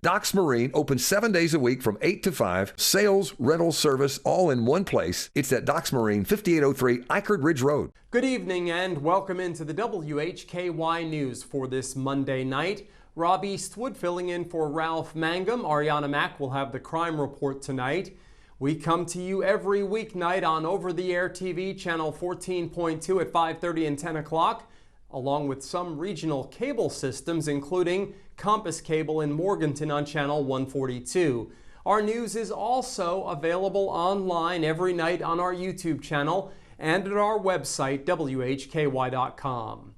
Docks Marine opens 7 days a week from 8 to 5. Sales, rental, service, all in one place. It's at Docks Marine, 5803 Eichard Ridge Road. Good evening and welcome into the WHKY News for this Monday night. Rob Eastwood filling in for Ralph Mangum. Arianna Mack will have the crime report tonight. We come to you every weeknight on over-the-air TV, channel 14.2 at 5:30 and 10 o'clock, along with some regional cable systems, including Compass Cable in Morganton on channel 142. Our news is also available online every night on our YouTube channel and at our website, WHKY.com.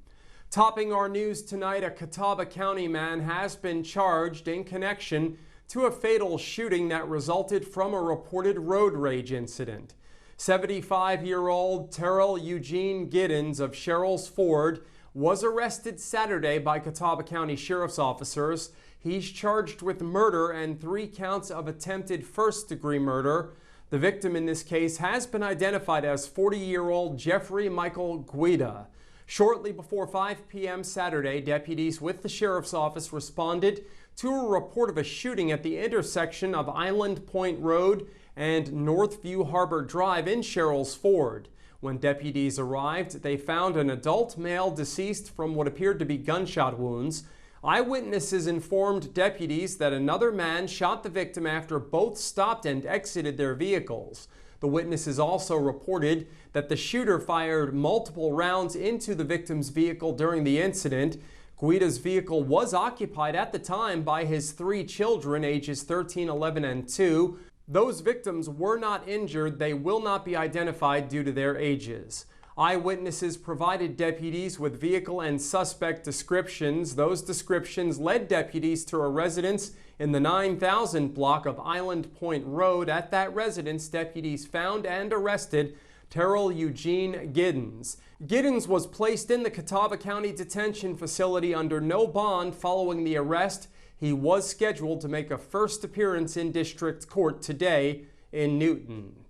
Topping our news tonight, a Catawba County man has been charged in connection to a fatal shooting that resulted from a reported road rage incident. 75-year-old Terrell Eugene Giddens of Sherrills Ford was arrested Saturday by Catawba County Sheriff's officers. He's charged with murder and 3 counts of attempted first-degree murder. The victim in this case has been identified as 40-year-old Jeffrey Michael Guida. Shortly before 5 p.m. Saturday, deputies with the Sheriff's Office responded to a report of a shooting at the intersection of Island Point Road and Northview Harbor Drive in Sherrills Ford. When deputies arrived, they found an adult male deceased from what appeared to be gunshot wounds. Eyewitnesses informed deputies that another man shot the victim after both stopped and exited their vehicles. The witnesses also reported that the shooter fired multiple rounds into the victim's vehicle during the incident. Guida's vehicle was occupied at the time by his 3 children, ages 13, 11, and 2. Those victims were not injured. They will not be identified due to their ages. Eyewitnesses provided deputies with vehicle and suspect descriptions. Those descriptions led deputies to a residence in the 9000 block of Island Point Road. At that residence, deputies found and arrested Terrell Eugene Giddens. Giddens was placed in the Catawba County Detention Facility under no bond following the arrest. He was scheduled to make a first appearance in district court today in Newton.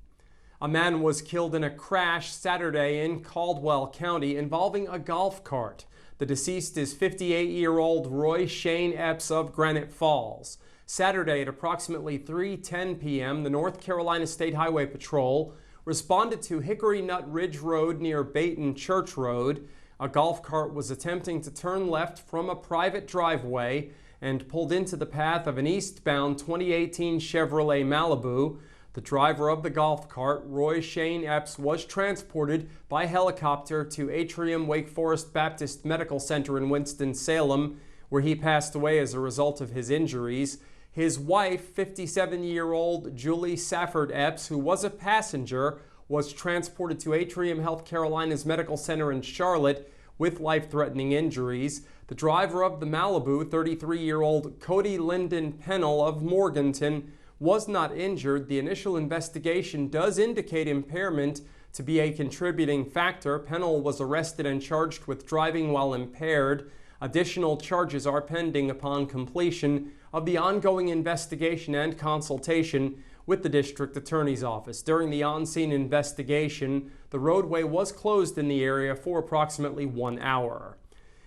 A man was killed in a crash Saturday in Caldwell County involving a golf cart. The deceased is 58-year-old Roy Shane Epps of Granite Falls. Saturday at approximately 3:10 p.m., the North Carolina State Highway Patrol responded to Hickory Nut Ridge Road near Bayton Church Road. A golf cart was attempting to turn left from a private driveway and pulled into the path of an eastbound 2018 Chevrolet Malibu. The driver of the golf cart, Roy Shane Epps, was transported by helicopter to Atrium Wake Forest Baptist Medical Center in Winston-Salem, where he passed away as a result of his injuries. His wife, 57-year-old Julie Safford Epps, who was a passenger, was transported to Atrium Health Carolina's Medical Center in Charlotte with life-threatening injuries. The driver of the Malibu, 33-year-old Cody Lyndon Pennell of Morganton, was not injured. The initial investigation does indicate impairment to be a contributing factor. Pennell was arrested and charged with driving while impaired. Additional charges are pending upon completion of the ongoing investigation and consultation with the district attorney's office. During the on-scene investigation, the roadway was closed in the area for approximately 1 hour.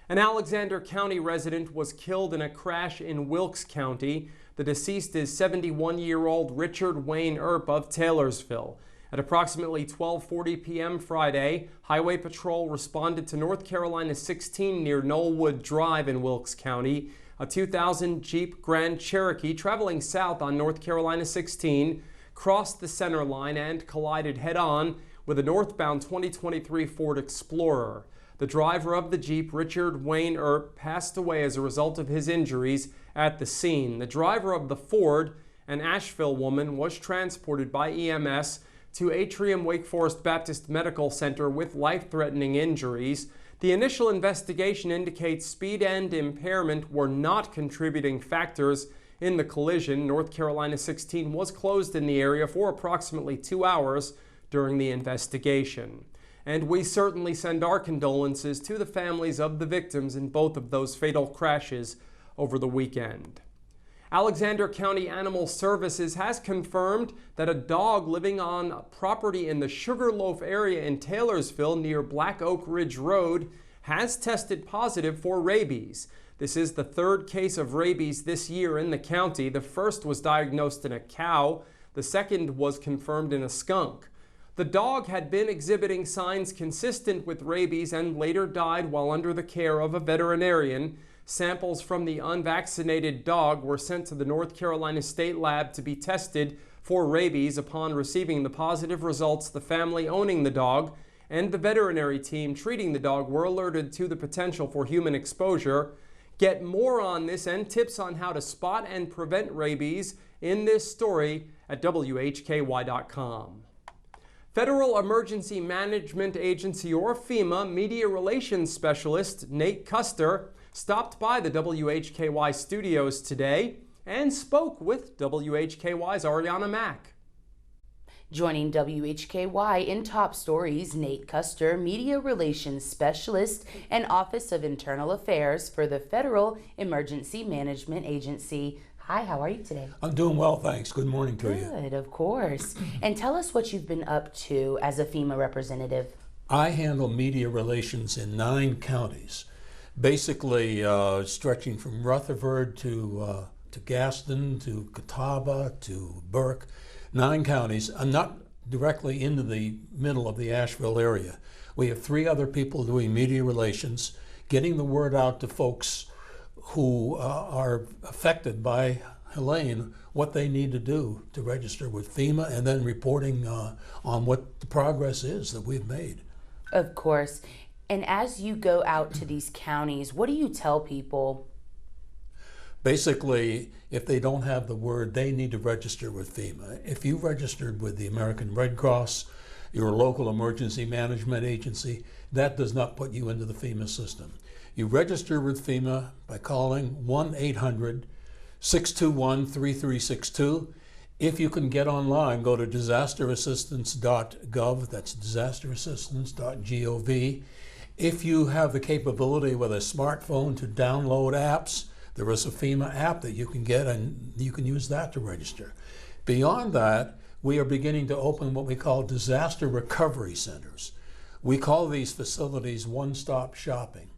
An Alexander County resident was killed in a crash in Wilkes County. The deceased is 71-year-old Richard Wayne Earp of Taylorsville. At approximately 12:40 p.m. Friday, Highway Patrol responded to North Carolina 16 near Knollwood Drive in Wilkes County. A 2000 Jeep Grand Cherokee traveling south on North Carolina 16 crossed the center line and collided head-on with a northbound 2023 Ford Explorer. The driver of the Jeep, Richard Wayne Earp, passed away as a result of his injuries at the scene. The driver of the Ford, an Asheville woman, was transported by EMS to Atrium Wake Forest Baptist Medical Center with life-threatening injuries. The initial investigation indicates speed and impairment were not contributing factors in the collision. North Carolina 16 was closed in the area for approximately 2 hours during the investigation. And we certainly send our condolences to the families of the victims in both of those fatal crashes over the weekend. Alexander County Animal Services has confirmed that a dog living on property in the Sugarloaf area in Taylorsville near Black Oak Ridge Road has tested positive for rabies. This is the third case of rabies this year in the county. The first was diagnosed in a cow. The second was confirmed in a skunk. The dog had been exhibiting signs consistent with rabies and later died while under the care of a veterinarian. Samples from the unvaccinated dog were sent to the North Carolina State Lab to be tested for rabies. Upon receiving the positive results, the family owning the dog and the veterinary team treating the dog were alerted to the potential for human exposure. Get more on this and tips on how to spot and prevent rabies in this story at WHKY.com. Federal Emergency Management Agency, or FEMA, Media Relations Specialist Nate Custer stopped by the WHKY studios today and spoke with WHKY's Arianna Mack. Joining WHKY in Top Stories, Nate Custer, Media Relations Specialist and Office of Internal Affairs for the Federal Emergency Management Agency. Hi, how are you today? I'm doing well, thanks. Good morning to you. Good, of course. And tell us what you've been up to as a FEMA representative. I handle media relations in 9 counties, basically stretching from Rutherford to Gaston, to Catawba, to Burke. 9 counties. I'm not directly into the middle of the Asheville area. We have 3 other people doing media relations, getting the word out to folks who are affected by Helene, what they need to do to register with FEMA, and then reporting on what the progress is that we've made. Of course. And as you go out to these counties, what do you tell people? Basically, if they don't have the word, they need to register with FEMA. If you registered with the American Red Cross, your local emergency management agency, that does not put you into the FEMA system. You register with FEMA by calling 1-800-621-3362. If you can get online, go to disasterassistance.gov. That's disasterassistance.gov. If you have the capability with a smartphone to download apps, there is a FEMA app that you can get, and you can use that to register. Beyond that, we are beginning to open what we call disaster recovery centers. We call these facilities one-stop shopping.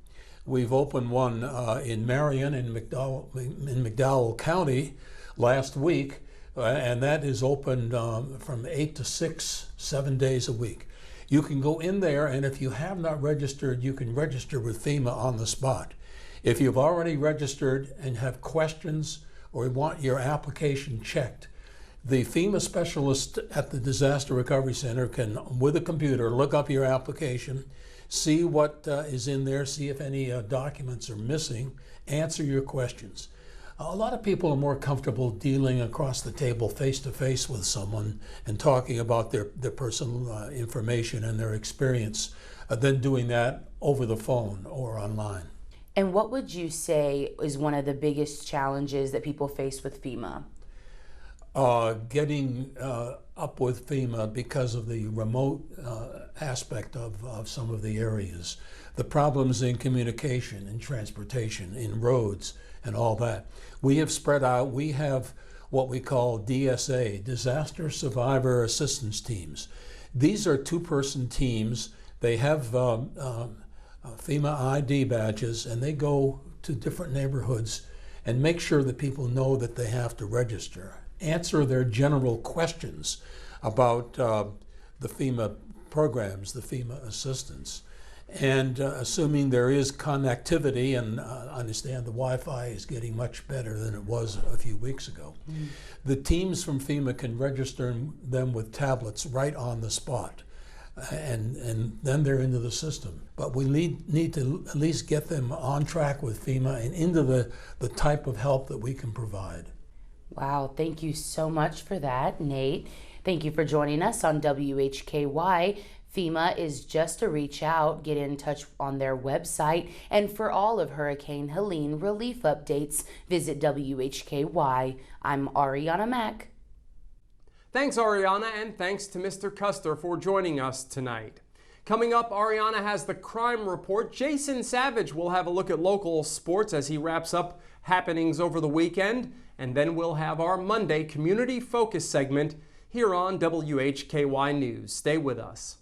We've opened one in Marion in McDowell County last week, and that is opened from 8 to 6, 7 days a week. You can go in there, and if you have not registered, you can register with FEMA on the spot. If you've already registered and have questions or want your application checked, the FEMA specialist at the Disaster Recovery Center can, with a computer, look up your application, see what is in there, see if any documents are missing, answer your questions. A lot of people are more comfortable dealing across the table face-to-face with someone and talking about their personal information and their experience than doing that over the phone or online. And what would you say is one of the biggest challenges that people face with FEMA? Getting up with FEMA because of the remote aspect of some of the areas. The problems in communication, in transportation, in roads, and all that. We have spread out. We have what we call DSA, Disaster Survivor Assistance Teams. These are 2-person teams. They have FEMA ID badges, and they go to different neighborhoods and make sure that people know that they have to register. Answer their general questions about the FEMA programs, the FEMA assistance. And assuming there is connectivity, and understand the Wi-Fi is getting much better than it was a few weeks ago. The teams from FEMA can register them with tablets right on the spot. And then they're into the system. But we need to at least get them on track with FEMA and into the type of help that we can provide. Wow, thank you so much for that, Nate. Thank you for joining us on WHKY. FEMA is just to reach out, get in touch on their website, and for all of Hurricane Helene relief updates, visit WHKY. I'm Arianna Mack. Thanks, Arianna, and thanks to Mr. Custer for joining us tonight. Coming up, Arianna has the crime report. Jason Savage will have a look at local sports as he wraps up happenings over the weekend. And then we'll have our Monday Community Focus segment here on WHKY News. Stay with us.